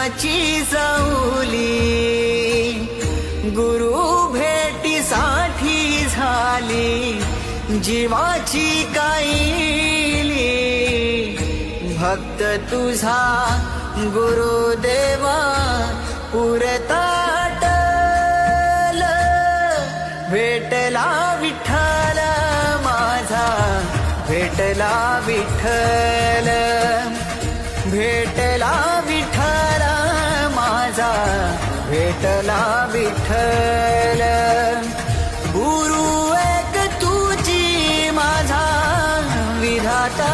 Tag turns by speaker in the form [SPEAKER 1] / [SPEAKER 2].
[SPEAKER 1] जीवनाची सावली गुरु भेटीसाठी झाली जीवाची काईली भक्त तुझा गुरुदेवा पुरताटल भेटला विठ्ठल माझा भेटला विठ्ठल भेटला विठ्ठल माझा भेटला विठ्ठल गुरु एक तुझी माझा विधाता